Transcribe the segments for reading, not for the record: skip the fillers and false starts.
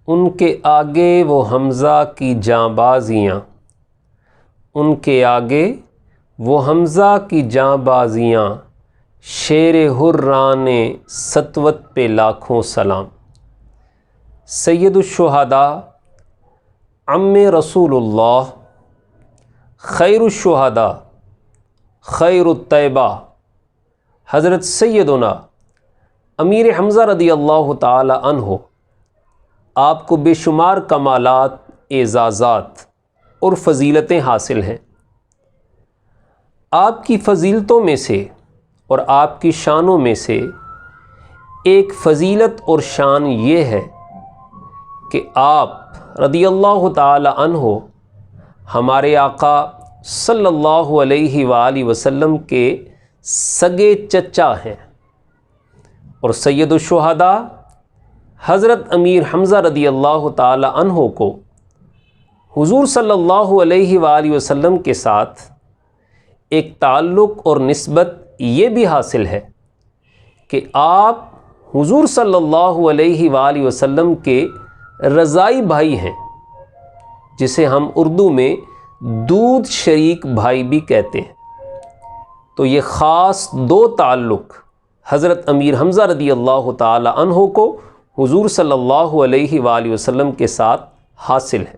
ان کے آگے وہ حمزہ کی جانبازیاں، ان کے آگے وہ حمزہ کی جانبازیاں، شیر حران سطوت پہ لاکھوں سلام۔ سید الشہداء عم رسول اللہ، خیر الشہداء، خیر الطیبہ، حضرت سیدنا امیر حمزہ رضی اللہ تعالی عنہ، آپ کو بے شمار کمالات، اعزازات اور فضیلتیں حاصل ہیں۔ آپ کی فضیلتوں میں سے اور آپ کی شانوں میں سے ایک فضیلت اور شان یہ ہے کہ آپ رضی اللہ تعالی عنہ ہمارے آقا صلی اللہ علیہ وآلہ وسلم کے سگے چچا ہیں، اور سید الشہداء حضرت امیر حمزہ رضی اللہ تعالی عنہ کو حضور صلی اللہ علیہ وآلہ وسلم کے ساتھ ایک تعلق اور نسبت یہ بھی حاصل ہے کہ آپ حضور صلی اللہ علیہ وآلہ وسلم کے رضائی بھائی ہیں، جسے ہم اردو میں دودھ شریک بھائی بھی کہتے ہیں۔ تو یہ خاص دو تعلق حضرت امیر حمزہ رضی اللہ تعالی عنہ کو حضور صلی اللہ علیہ وآلہ وسلم کے ساتھ حاصل ہے۔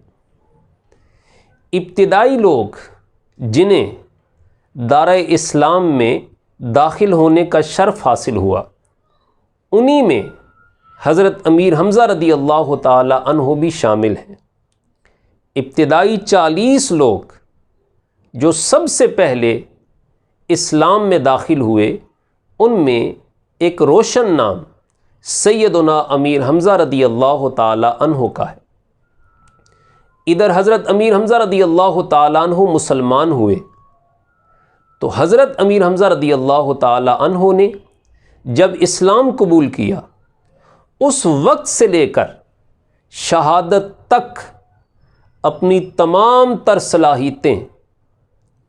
ابتدائی لوگ جنہیں دارِ اسلام میں داخل ہونے کا شرف حاصل ہوا، انہی میں حضرت امیر حمزہ رضی اللہ تعالی عنہ بھی شامل ہیں۔ ابتدائی 40 لوگ جو سب سے پہلے اسلام میں داخل ہوئے، ان میں ایک روشن نام سیدنا امیر حمزہ رضی اللہ تعالی عنہ کا ہے۔ ادھر حضرت امیر حمزہ رضی اللہ تعالی عنہ مسلمان ہوئے تو حضرت امیر حمزہ رضی اللہ تعالی عنہ نے جب اسلام قبول کیا، اس وقت سے لے کر شہادت تک اپنی تمام تر صلاحیتیں،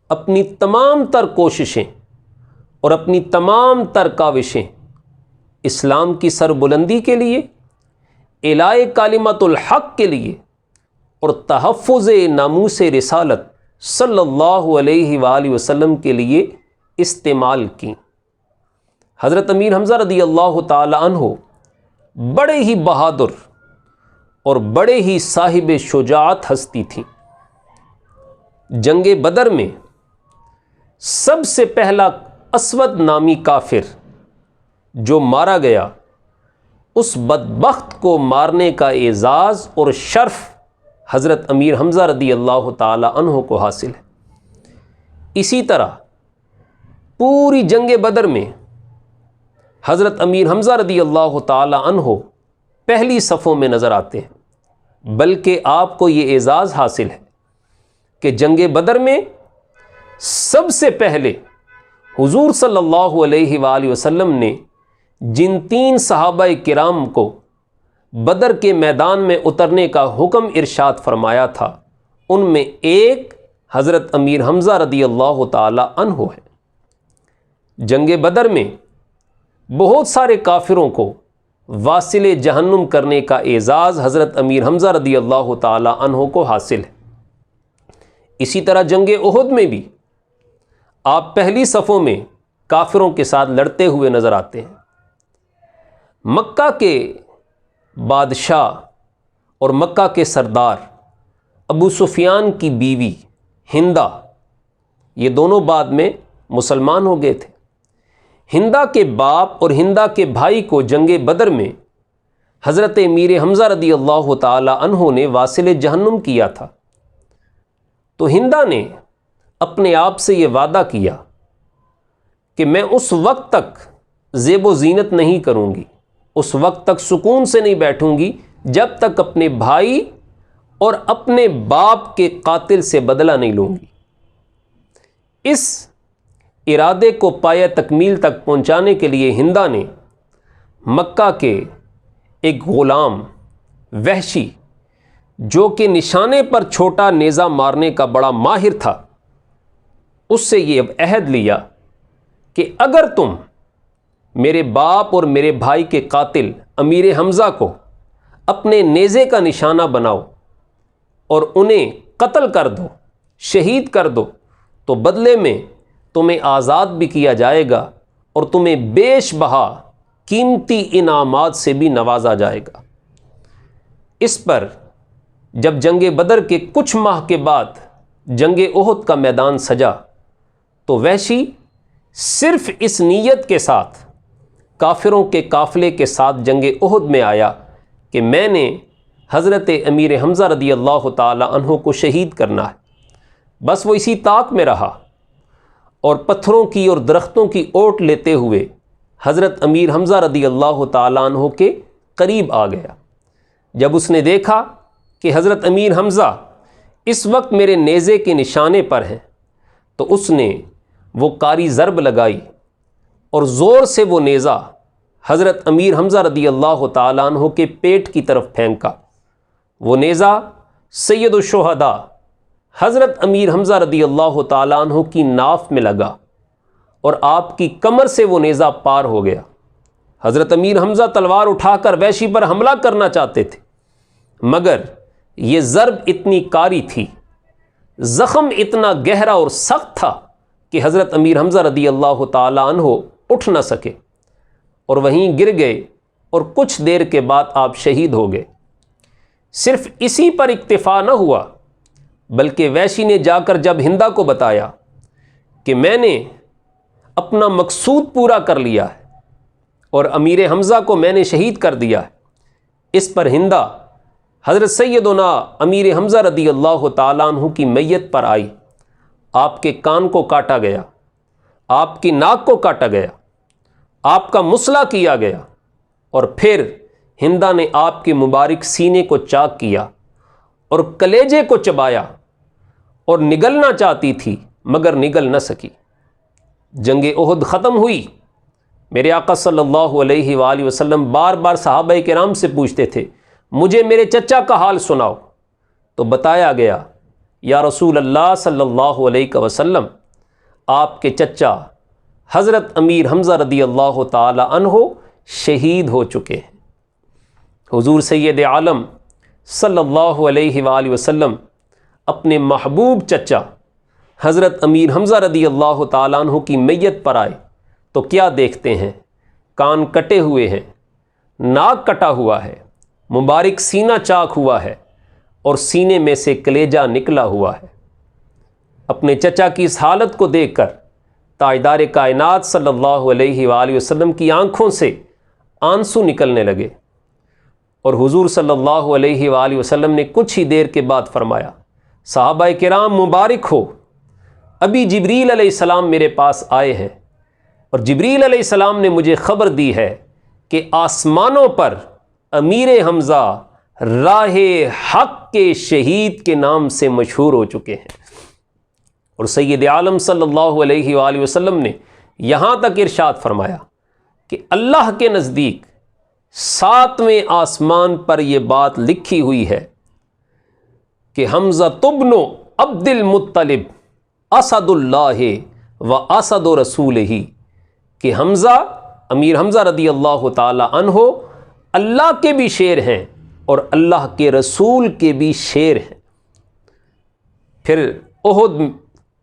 اپنی تمام تر کوششیں اور اپنی تمام تر کاوشیں اسلام کی سربلندی کے لیے، اعلاء کلمۃ الحق کے لیے اور تحفظ ناموس رسالت صلی اللہ علیہ وآلہ وسلم کے لیے استعمال کی۔ حضرت امیر حمزہ رضی اللہ تعالی عنہ بڑے ہی بہادر اور بڑے ہی صاحب شجاعت ہستی تھی۔ جنگ بدر میں سب سے پہلا اسود نامی کافر جو مارا گیا، اس بدبخت کو مارنے کا اعزاز اور شرف حضرت امیر حمزہ رضی اللہ تعالی عنہ کو حاصل ہے۔ اسی طرح پوری جنگ بدر میں حضرت امیر حمزہ رضی اللہ تعالی عنہ پہلی صفوں میں نظر آتے ہیں، بلکہ آپ کو یہ اعزاز حاصل ہے کہ جنگ بدر میں سب سے پہلے حضور صلی اللہ علیہ وآلہ وسلم نے جن 3 صحابہ کرام کو بدر کے میدان میں اترنے کا حکم ارشاد فرمایا تھا، ان میں ایک حضرت امیر حمزہ رضی اللہ تعالی عنہ ہے۔ جنگ بدر میں بہت سارے کافروں کو واصل جہنم کرنے کا اعزاز حضرت امیر حمزہ رضی اللہ تعالی عنہ کو حاصل ہے۔ اسی طرح جنگ احد میں بھی آپ پہلی صفوں میں کافروں کے ساتھ لڑتے ہوئے نظر آتے ہیں۔ مکہ کے بادشاہ اور مکہ کے سردار ابو سفیان کی بیوی ہندہ، یہ دونوں بعد میں مسلمان ہو گئے تھے۔ ہندہ کے باپ اور ہندہ کے بھائی کو جنگ بدر میں حضرت امیر حمزہ رضی اللہ تعالی عنہ نے واصل جہنم کیا تھا۔ تو ہندہ نے اپنے آپ سے یہ وعدہ کیا کہ میں اس وقت تک زیب و زینت نہیں کروں گی، اس وقت تک سکون سے نہیں بیٹھوں گی جب تک اپنے بھائی اور اپنے باپ کے قاتل سے بدلہ نہیں لوں گی۔ اس ارادے کو پایہ تکمیل تک پہنچانے کے لیے ہندہ نے مکہ کے ایک غلام وحشی، جو کہ نشانے پر چھوٹا نیزہ مارنے کا بڑا ماہر تھا، اس سے یہ عہد لیا کہ اگر تم میرے باپ اور میرے بھائی کے قاتل امیر حمزہ کو اپنے نیزے کا نشانہ بناؤ اور انہیں قتل کر دو، شہید کر دو، تو بدلے میں تمہیں آزاد بھی کیا جائے گا اور تمہیں بیش بہا قیمتی انعامات سے بھی نوازا جائے گا۔ اس پر جب جنگ بدر کے کچھ ماہ کے بعد جنگ احد کا میدان سجا تو وحشی صرف اس نیت کے ساتھ کافروں کے قافلے کے ساتھ جنگ احد میں آیا کہ میں نے حضرت امیر حمزہ رضی اللہ تعالی عنہ کو شہید کرنا ہے۔ بس وہ اسی طاق میں رہا اور پتھروں کی اور درختوں کی اوٹ لیتے ہوئے حضرت امیر حمزہ رضی اللہ تعالی عنہ کے قریب آ گیا۔ جب اس نے دیکھا کہ حضرت امیر حمزہ اس وقت میرے نیزے کے نشانے پر ہیں تو اس نے وہ کاری ضرب لگائی اور زور سے وہ نیزہ حضرت امیر حمزہ رضی اللہ تعالیٰ عنہ کے پیٹ کی طرف پھینکا۔ وہ نیزہ سید الشہداء حضرت امیر حمزہ رضی اللہ تعالیٰ عنہ کی ناف میں لگا اور آپ کی کمر سے وہ نیزہ پار ہو گیا۔ حضرت امیر حمزہ تلوار اٹھا کر وحشی پر حملہ کرنا چاہتے تھے، مگر یہ ضرب اتنی کاری تھی، زخم اتنا گہرا اور سخت تھا کہ حضرت امیر حمزہ رضی اللہ تعالیٰ عنہ اٹھ نہ سکے اور وہیں گر گئے اور کچھ دیر کے بعد آپ شہید ہو گئے۔ صرف اسی پر اکتفا نہ ہوا، بلکہ وحشی نے جا کر جب ہندا کو بتایا کہ میں نے اپنا مقصود پورا کر لیا ہے اور امیر حمزہ کو میں نے شہید کر دیا ہے، اس پر ہندا حضرت سیدنا امیر حمزہ رضی اللہ تعالیٰ عنہ کی میت پر آئی، آپ کے کان کو کاٹا گیا، آپ کی ناک کو کاٹا گیا، آپ کا مسئلہ کیا گیا اور پھر ہندا نے آپ کے مبارک سینے کو چاک کیا اور کلیجے کو چبایا اور نگلنا چاہتی تھی مگر نگل نہ سکی۔ جنگ احد ختم ہوئی۔ میرے آقا صلی اللہ علیہ وآلہ وسلم بار بار صحابہ کرام سے پوچھتے تھے مجھے میرے چچا کا حال سناؤ، تو بتایا گیا یا رسول اللہ صلی اللہ علیہ وسلم آپ کے چچا حضرت امیر حمزہ رضی اللہ تعالی عنہ شہید ہو چکے ہیں۔ حضور سید عالم صلی اللہ علیہ وآلہ وسلم اپنے محبوب چچا حضرت امیر حمزہ رضی اللہ تعالیٰ عنہ کی میت پر آئے تو کیا دیکھتے ہیں؟ کان کٹے ہوئے ہیں، ناک کٹا ہوا ہے، مبارک سینہ چاک ہوا ہے اور سینے میں سے کلیجہ نکلا ہوا ہے۔ اپنے چچا کی اس حالت کو دیکھ کر تاجدار کائنات صلی اللہ علیہ وآلہ وسلم کی آنکھوں سے آنسو نکلنے لگے اور حضور صلی اللہ علیہ وآلہ وسلم نے کچھ ہی دیر کے بعد فرمایا صحابہ کرام مبارک ہو، ابھی جبریل علیہ السلام میرے پاس آئے ہیں اور جبریل علیہ السلام نے مجھے خبر دی ہے کہ آسمانوں پر امیر حمزہ راہ حق کے شہید کے نام سے مشہور ہو چکے ہیں۔ اور سید عالم صلی اللہ علیہ وآلہ وسلم نے یہاں تک ارشاد فرمایا کہ اللہ کے نزدیک 7ویں آسمان پر یہ بات لکھی ہوئی ہے کہ حمزہ ابن عبد المطلب اسد اللہ و اسد رسولہ، کہ حمزہ امیر حمزہ رضی اللہ تعالی عنہ اللہ کے بھی شیر ہیں اور اللہ کے رسول کے بھی شیر ہیں۔ پھر احد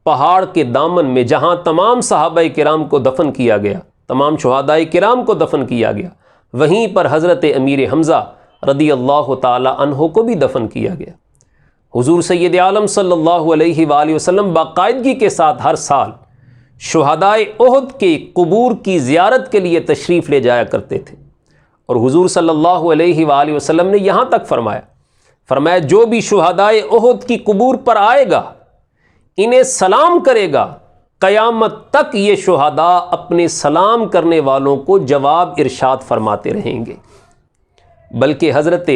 پہاڑ کے دامن میں جہاں تمام صحابہ کرام کو دفن کیا گیا، تمام شہداء کرام کو دفن کیا گیا، وہیں پر حضرت امیر حمزہ رضی اللہ تعالی عنہ کو بھی دفن کیا گیا۔ حضور سید عالم صلی اللہ علیہ وآلہ وسلم باقاعدگی کے ساتھ ہر سال شہداء احد کے قبور کی زیارت کے لیے تشریف لے جایا کرتے تھے، اور حضور صلی اللہ علیہ وآلہ وسلم نے یہاں تک فرمایا جو بھی شہداء احد کی قبور پر آئے گا انہیں سلام کرے گا، قیامت تک یہ شہداء اپنے سلام کرنے والوں کو جواب ارشاد فرماتے رہیں گے۔ بلکہ حضرت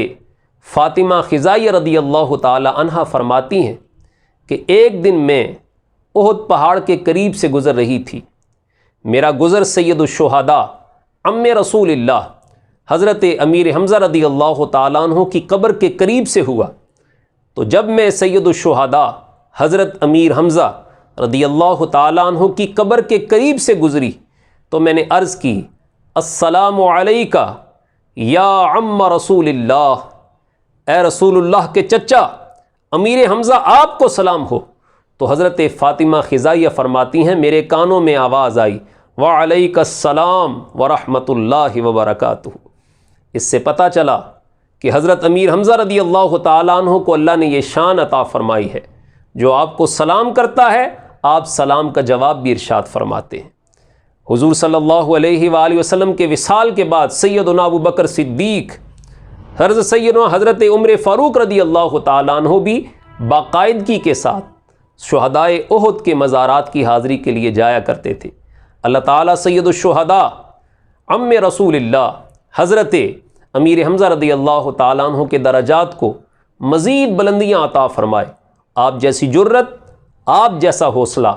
فاطمہ خزائی رضی اللہ تعالی عنہا فرماتی ہیں کہ ایک دن میں احد پہاڑ کے قریب سے گزر رہی تھی، میرا گزر سید الشہداء عم رسول اللہ حضرت امیر حمزہ رضی اللہ تعالیٰ عنہ کی قبر کے قریب سے ہوا، تو جب میں سید الشہداء حضرت امیر حمزہ رضی اللہ تعالیٰ عنہ کی قبر کے قریب سے گزری تو میں نے عرض کی السلام علیکہ یا عم رسول اللہ اے رسول اللہ کے چچا امیر حمزہ آپ کو سلام ہو۔ تو حضرت فاطمہ خزائیہ فرماتی ہیں میرے کانوں میں آواز آئی وعلیک السلام ورحمۃ اللہ وبرکاتہ۔ اس سے پتہ چلا کہ حضرت امیر حمزہ رضی اللہ تعالیٰ عنہ کو اللہ نے یہ شان عطا فرمائی ہے، جو آپ کو سلام کرتا ہے آپ سلام کا جواب بھی ارشاد فرماتے ہیں۔ حضور صلی اللہ علیہ وآلہ وسلم کے وصال کے بعد سیدنا ابو بکر صدیق، حضرت سیدنا حضرت عمر فاروق رضی اللہ تعالیٰ عنہ بھی باقاعدگی کے ساتھ شہدائے احد کے مزارات کی حاضری کے لیے جایا کرتے تھے۔ اللہ تعالیٰ سید الشہداء عم رسول اللہ حضرت امیر حمزہ رضی اللہ تعالیٰ عنہ کے درجات کو مزید بلندیاں عطا فرمائے۔ آپ جیسی جرت، آپ جیسا حوصلہ،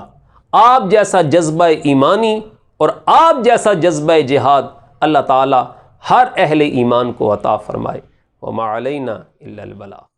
آپ جیسا جذبہ ایمانی اور آپ جیسا جذبہ جہاد اللہ تعالیٰ ہر اہل ایمان کو عطا فرمائے۔ وما علینا الا البلاغ۔